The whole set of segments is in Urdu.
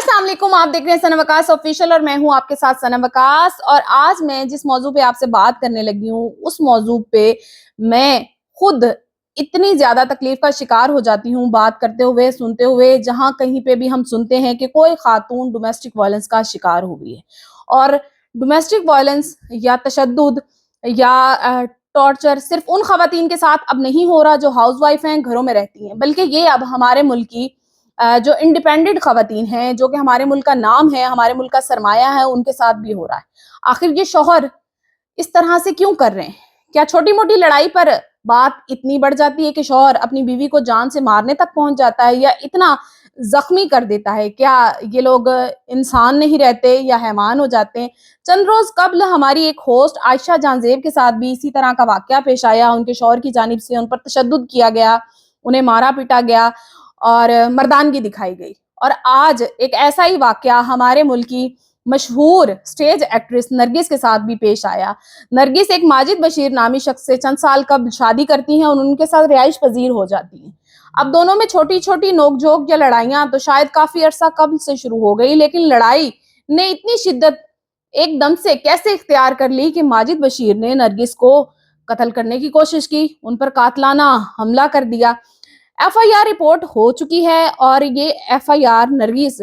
السلام علیکم، آپ دیکھ رہے ہیں سنم وکاس آفیشیل اور میں ہوں آپ کے ساتھ سنم وکاس. اور آج میں جس موضوع پہ آپ سے بات کرنے لگی ہوں اس موضوع پہ میں خود اتنی زیادہ تکلیف کا شکار ہو جاتی ہوں بات کرتے ہوئے سنتے ہوئے. جہاں کہیں پہ بھی ہم سنتے ہیں کہ کوئی خاتون ڈومیسٹک وائلنس کا شکار ہو گئی ہے، اور ڈومیسٹک وائلنس یا تشدد یا ٹارچر صرف ان خواتین کے ساتھ اب نہیں ہو رہا جو ہاؤس وائف ہیں، گھروں میں رہتی ہیں، بلکہ یہ اب ہمارے ملک کی جو انڈیپینڈنٹ خواتین ہیں، جو کہ ہمارے ملک کا نام ہے، ہمارے ملک کا سرمایہ ہے، ان کے ساتھ بھی ہو رہا ہے. آخر یہ شوہر اس طرح سے کیوں کر رہے ہیں؟ کیا چھوٹی موٹی لڑائی پر بات اتنی بڑھ جاتی ہے کہ شوہر اپنی بیوی کو جان سے مارنے تک پہنچ جاتا ہے، یا اتنا زخمی کر دیتا ہے؟ کیا یہ لوگ انسان نہیں رہتے یا حیوان ہو جاتے ہیں؟ چند روز قبل ہماری ایک ہوسٹ عائشہ جان زیب کے ساتھ بھی اسی طرح کا واقعہ پیش آیا. ان کے شوہر کی جانب سے ان پر تشدد کیا گیا، انہیں مارا پیٹا گیا اور مردانگی دکھائی گئی. اور آج ایک ایسا ہی واقعہ ہمارے ملک کی مشہور سٹیج ایکٹریس نرگس کے ساتھ بھی پیش آیا. نرگس ایک ماجد بشیر نامی شخص سے چند سال قبل شادی کرتی ہیں اور ان کے ساتھ رہائش پذیر ہو جاتی ہیں. اب دونوں میں چھوٹی چھوٹی نوک جھوک یا لڑائیاں تو شاید کافی عرصہ قبل سے شروع ہو گئی، لیکن لڑائی نے اتنی شدت ایک دم سے کیسے اختیار کر لی کہ ماجد بشیر نے نرگس کو قتل کرنے کی کوشش کی، ان پر قاتلانہ حملہ کر دیا. ایف آئی آر رپورٹ ہو چکی ہے، اور یہ ایف آئی آر نرگس،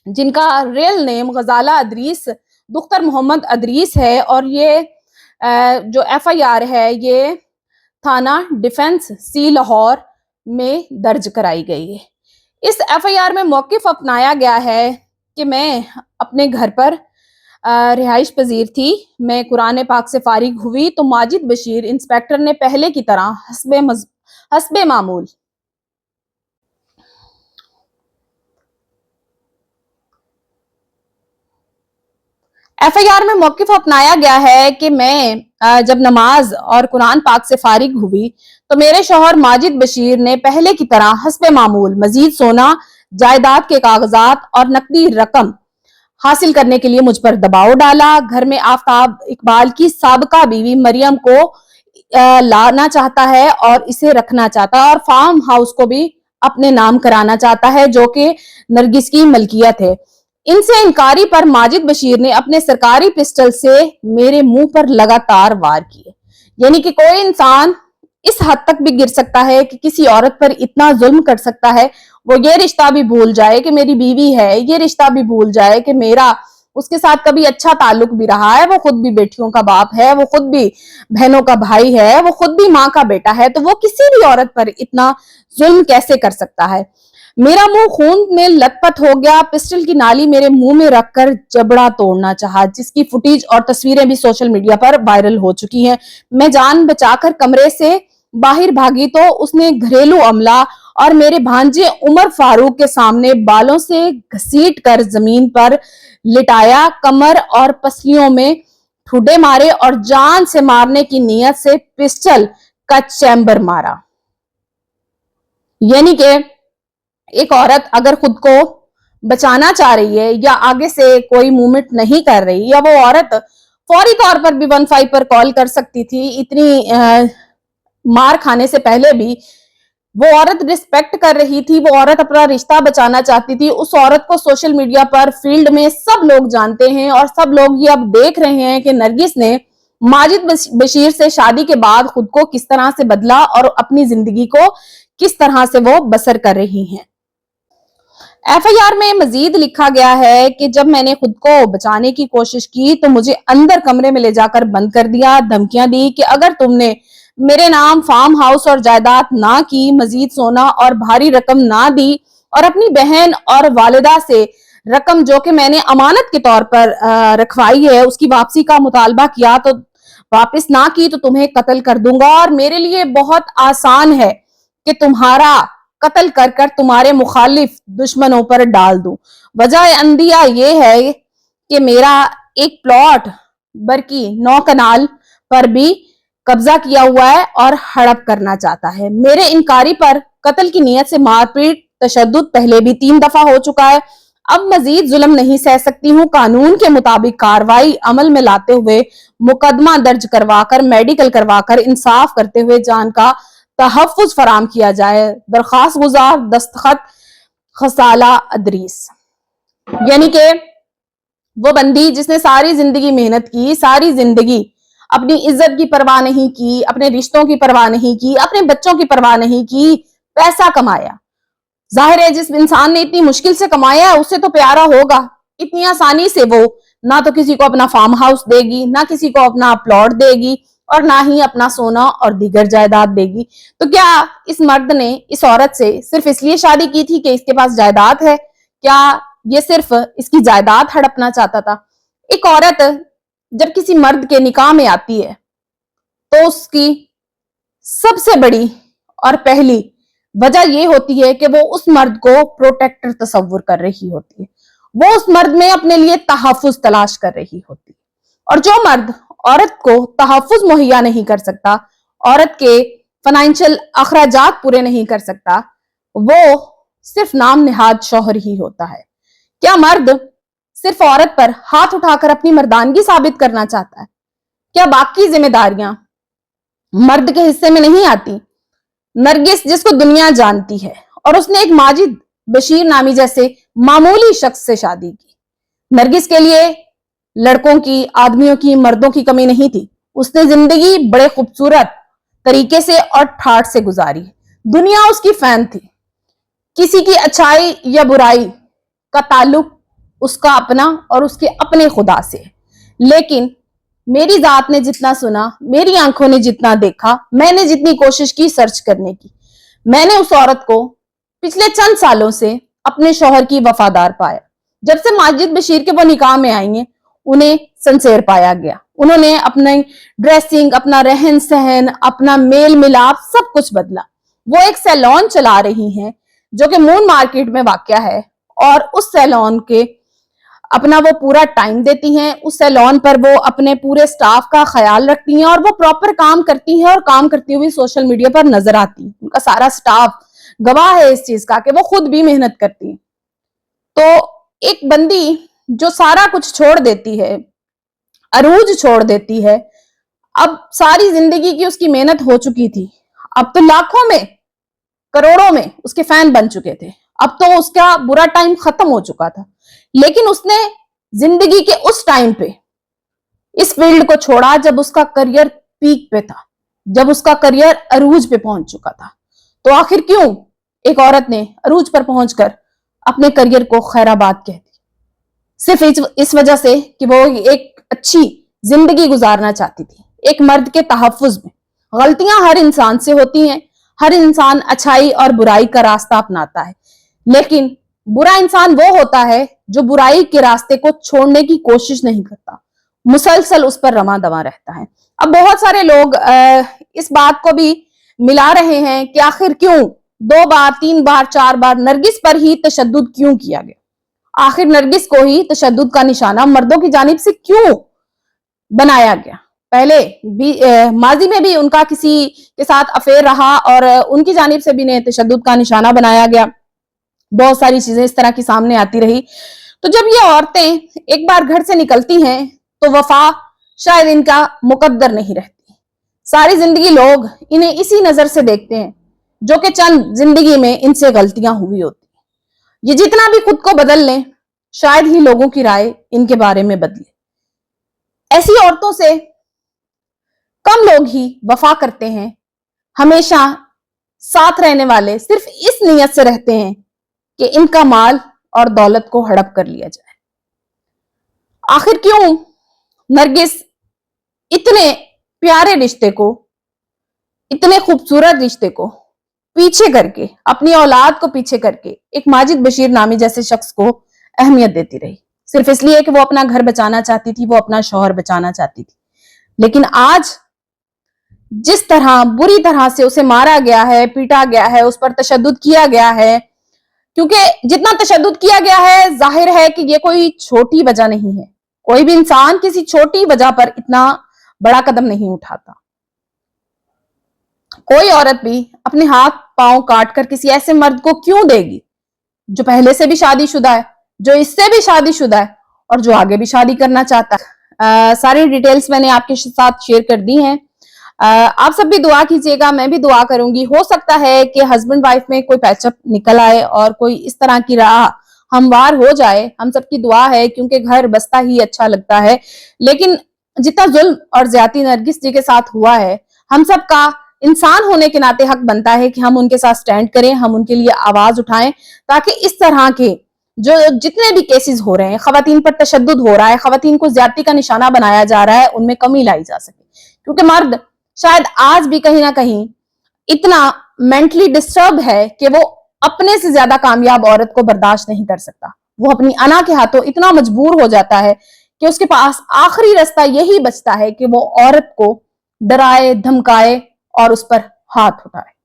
جن کا ریل نیم غزالہ ادریس دختر محمد ادریس ہے، اور یہ جو ایف آئی آر ہے یہ تھانہ ڈیفنس سی لاہور میں درج کرائی گئی ہے. اس ایف آئی آر میں موقف اپنایا گیا ہے کہ میں اپنے گھر پر رہائش پذیر تھی، میں قرآن پاک سے فارغ ہوئی تو ماجد بشیر انسپیکٹر نے پہلے کی طرح حسب معمول ایف آئی آر میں موقف اپنایا گیا ہے کہ میں جب نماز اور قرآن پاک سے فارغ ہوئی تو میرے شوہر ماجد بشیر نے پہلے کی طرح حسب معمول مزید سونا، جائیداد کے کاغذات اور نقدی رقم حاصل کرنے کے لیے مجھ پر دباؤ ڈالا. گھر میں آفتاب اقبال کی سابقہ بیوی مریم کو لانا چاہتا ہے اور اسے رکھنا چاہتا ہے، اور فارم ہاؤس کو بھی اپنے نام کرانا چاہتا ہے جو کہ نرگس کی ملکیت ہے. ان سے انکاری پر ماجد بشیر نے اپنے سرکاری پسٹل سے میرے منہ پر لگاتار وار کیے. یعنی کہ کوئی انسان اس حد تک بھی گر سکتا ہے کہ کسی عورت پر اتنا ظلم کر سکتا ہے، وہ یہ رشتہ بھی بھول جائے کہ میری بیوی ہے، یہ رشتہ بھی بھول جائے کہ میرا اس کے ساتھ کبھی اچھا تعلق بھی رہا ہے، وہ خود بھی بیٹیوں کا باپ ہے، وہ خود بھی بہنوں کا بھائی ہے، وہ خود بھی ماں کا بیٹا ہے، تو وہ کسی بھی عورت پر اتنا ظلم کیسے کر سکتا ہے؟ میرا منہ خون میں لت پت ہو گیا، پسٹل کی نالی میرے منہ میں رکھ کر جبڑا توڑنا چاہا، جس کی فوٹیج اور تصویریں بھی سوشل میڈیا پر وائرل ہو چکی ہیں. میں جان بچا کر کمرے سے باہر بھاگی تو اس نے گھریلو عملہ اور میرے بھانجے عمر فاروق کے سامنے بالوں سے گھسیٹ کر زمین پر لٹایا، کمر اور پسلیوں میں ٹھوڈے مارے اور جان سے مارنے کی نیت سے پسٹل کا چیمبر مارا. یعنی کہ ایک عورت اگر خود کو بچانا چاہ رہی ہے یا آگے سے کوئی موومنٹ نہیں کر رہی، یا وہ عورت فوری طور پر بھی 15 پر کال کر سکتی تھی، اتنی مار کھانے سے پہلے بھی وہ عورت ریسپیکٹ کر رہی تھی، وہ عورت اپنا رشتہ بچانا چاہتی تھی. اس عورت کو سوشل میڈیا پر فیلڈ میں سب لوگ جانتے ہیں، اور سب لوگ یہ اب دیکھ رہے ہیں کہ نرگس نے ماجد بشیر سے شادی کے بعد خود کو کس طرح سے بدلا اور اپنی زندگی کو کس طرح سے وہ بسر کر رہی ہیں. ایف آئی آر میں مزید لکھا گیا ہے کہ جب میں نے خود کو بچانے کی کوشش کی تو مجھے اندر کمرے میں لے جا کر بند کر دیا، دھمکیاں دی کہ اگر تم نے میرے نام فارم ہاؤس اور جائیداد نہ کی، مزید سونا اور بھاری رقم نہ دی، اور اپنی بہن اور والدہ سے رقم جو کہ میں نے امانت کے طور پر رکھوائی ہے اس کی واپسی کا مطالبہ کیا تو واپس نہ کی تو تمہیں قتل کر دوں گا، اور میرے لیے بہت آسان ہے کہ تمہارا قتل کر کر تمہارے مخالف دشمنوں پر ڈال دوں. وجہ اندیہ یہ ہے کہ میرا ایک پلاٹ برکی 9 کنال پر بھی قبضہ کیا ہوا ہے اور ہڑپ کرنا چاہتا ہے. میرے انکاری پر قتل کی نیت سے مار پیٹ تشدد پہلے بھی 3 دفعہ ہو چکا ہے. اب مزید ظلم نہیں سہ سکتی ہوں. قانون کے مطابق کاروائی عمل میں لاتے ہوئے مقدمہ درج کروا کر میڈیکل کروا کر انصاف کرتے ہوئے جان کا تحفظ فراہم کیا جائے. درخواست گزار دستخط غزالہ ادریس. یعنی کہ وہ بندی جس نے ساری زندگی محنت کی، ساری زندگی اپنی عزت کی پرواہ نہیں کی، اپنے رشتوں کی پرواہ نہیں کی، اپنے بچوں کی پرواہ نہیں کی، پیسہ کمایا. ظاہر ہے جس انسان نے اتنی مشکل سے کمایا اسے تو پیارا ہوگا. اتنی آسانی سے وہ نہ تو کسی کو اپنا فارم ہاؤس دے گی، نہ کسی کو اپنا پلاٹ دے گی، اور نہ ہی اپنا سونا اور دیگر جائیداد دے گی. تو کیا اس مرد نے اس عورت سے صرف اس لیے شادی کی تھی کہ اس کے پاس جائیداد ہے؟ کیا یہ صرف اس کی جائیداد ہڑپنا چاہتا تھا؟ ایک عورت جب کسی مرد کے نکاح میں آتی ہے تو اس کی سب سے بڑی اور پہلی وجہ یہ ہوتی ہے کہ وہ اس مرد کو پروٹیکٹر تصور کر رہی ہوتی ہے، وہ اس مرد میں اپنے لیے تحفظ تلاش کر رہی ہوتی ہے. اور جو مرد عورت کو تحفظ مہیا نہیں کر سکتا، عورت کے فائنینشل اخراجات پورے نہیں کر سکتا، وہ صرف نام نہاد شوہر ہی ہوتا ہے. کیا مرد صرف عورت پر ہاتھ اٹھا کر اپنی مردانگی ثابت کرنا چاہتا ہے؟ کیا باقی ذمہ داریاں مرد کے حصے میں نہیں آتی؟ نرگس جس کو دنیا جانتی ہے اور اس نے ایک ماجد بشیر نامی جیسے معمولی شخص سے شادی کی. نرگس کے لیے لڑکوں کی، آدمیوں کی، مردوں کی کمی نہیں تھی. اس نے زندگی بڑے خوبصورت طریقے سے اور ٹھاٹ سے گزاری. دنیا اس کی فین تھی. کسی کی اچھائی یا برائی کا تعلق اس کا اپنا اور اس کے اپنے خدا سے. لیکن میری ذات نے جتنا سنا، میری آنکھوں نے جتنا دیکھا، میں نے جتنی کوشش کی سرچ کرنے کی، میں نے اس عورت کو پچھلے چند سالوں سے اپنے شوہر کی وفادار پایا. جب سے ماجد بشیر کے وہ نکاح میں آئی ہیں انہیں سنسیر پایا گیا. انہوں نے اپنے ڈریسنگ، اپنا رہن سہن، اپنا میل ملاپ سب کچھ بدلا. وہ ایک سیلون چلا رہی ہیں جو کہ مون مارکیٹ میں واقع ہے، اور اس سیلون کے اپنا وہ پورا ٹائم دیتی ہیں. اس سیلون پر وہ اپنے پورے سٹاف کا خیال رکھتی ہیں اور وہ پراپر کام کرتی ہیں، اور کام کرتی ہوئی سوشل میڈیا پر نظر آتی ہیں. ان کا سارا سٹاف گواہ ہے اس چیز کا کہ وہ خود بھی محنت کرتی ہیں. تو ایک بندی جو سارا کچھ چھوڑ دیتی ہے، عروج چھوڑ دیتی ہے، اب ساری زندگی کی اس کی محنت ہو چکی تھی، اب تو لاکھوں میں، کروڑوں میں اس کے فین بن چکے تھے، اب تو اس کا برا ٹائم ختم ہو چکا تھا. لیکن اس نے زندگی کے اس ٹائم پہ اس فیلڈ کو چھوڑا جب اس کا کریئر پیک پہ تھا، جب اس کا کریئر عروج پہ پہنچ چکا تھا. تو آخر کیوں ایک عورت نے عروج پر پہنچ کر اپنے کریئر کو خیر آباد کہہ دی؟ صرف اس وجہ سے کہ وہ ایک اچھی زندگی گزارنا چاہتی تھی ایک مرد کے تحفظ میں. غلطیاں ہر انسان سے ہوتی ہیں، ہر انسان اچھائی اور برائی کا راستہ اپناتا ہے، لیکن برا انسان وہ ہوتا ہے جو برائی کے راستے کو چھوڑنے کی کوشش نہیں کرتا، مسلسل اس پر رواں دواں رہتا ہے. اب بہت سارے لوگ اس بات کو بھی ملا رہے ہیں کہ آخر کیوں 2 بار 3 بار 4 بار نرگس پر ہی تشدد کیوں کیا گیا؟ آخر نرگس کو ہی تشدد کا نشانہ مردوں کی جانب سے کیوں بنایا گیا؟ پہلے بھی ماضی میں بھی ان کا کسی کے ساتھ افیئر رہا اور ان کی جانب سے بھی انہیں تشدد کا نشانہ بنایا گیا. بہت ساری چیزیں اس طرح کی سامنے آتی رہی. تو جب یہ عورتیں ایک بار گھر سے نکلتی ہیں تو وفا شاید ان کا مقدر نہیں رہتی. ساری زندگی لوگ انہیں اسی نظر سے دیکھتے ہیں جو کہ چند زندگی میں ان سے غلطیاں ہوئی ہوتی ہیں. یہ جتنا بھی خود کو بدل لیں شاید ہی لوگوں کی رائے ان کے بارے میں بدلے. ایسی عورتوں سے کم لوگ ہی وفا کرتے ہیں. ہمیشہ ساتھ رہنے والے صرف اس نیت سے رہتے ہیں کہ ان کا مال اور دولت کو ہڑپ کر لیا جائے. آخر کیوں نرگس اتنے پیارے رشتے کو، اتنے خوبصورت رشتے کو پیچھے کر کے، اپنی اولاد کو پیچھے کر کے ایک ماجد بشیر نامی جیسے شخص کو اہمیت دیتی رہی؟ صرف اس لیے کہ وہ اپنا گھر بچانا چاہتی تھی، وہ اپنا شوہر بچانا چاہتی تھی. لیکن آج جس طرح بری طرح سے اسے مارا گیا ہے، پیٹا گیا ہے، اس پر تشدد کیا گیا ہے، کیونکہ جتنا تشدد کیا گیا ہے ظاہر ہے کہ یہ کوئی چھوٹی وجہ نہیں ہے. کوئی بھی انسان کسی چھوٹی وجہ پر اتنا بڑا قدم نہیں اٹھاتا. کوئی عورت بھی اپنے ہاتھ پاؤں کاٹ کر کسی ایسے مرد کو کیوں دے گی جو پہلے سے بھی شادی شدہ ہے، جو اس سے بھی شادی شدہ ہے، اور جو آگے بھی شادی کرنا چاہتا ہے؟ ساری ڈیٹیلز میں نے آپ کے ساتھ شیئر کر دی ہیں. آپ سب بھی دعا کیجیے گا، میں بھی دعا کروں گی. ہو سکتا ہے کہ ہسبینڈ وائف میں کوئی پیچ اپ نکل آئے اور کوئی اس طرح کی راہ ہموار ہو جائے. ہم سب کی دعا ہے کیونکہ گھر بستا ہی اچھا لگتا ہے. لیکن جتنا ظلم اور زیادتی نرگس جی کے ساتھ ہوا ہے, ہم سب کا انسان ہونے کے ناطے حق بنتا ہے کہ ہم ان کے ساتھ سٹینڈ کریں, ہم ان کے لیے آواز اٹھائیں, تاکہ اس طرح کے جو جتنے بھی کیسز ہو رہے ہیں, خواتین پر تشدد ہو رہا ہے, خواتین کو زیادتی کا نشانہ بنایا جا رہا ہے, ان میں کمی لائی جا سکے. کیونکہ مرد شاید آج بھی کہیں نہ کہیں اتنا مینٹلی ڈسٹرب ہے کہ وہ اپنے سے زیادہ کامیاب عورت کو برداشت نہیں کر سکتا. وہ اپنی انا کے ہاتھوں اتنا مجبور ہو جاتا ہے کہ اس کے پاس آخری راستہ یہی بچتا ہے کہ وہ عورت کو ڈرائے, دھمکائے اور اس پر ہاتھ اٹھائے.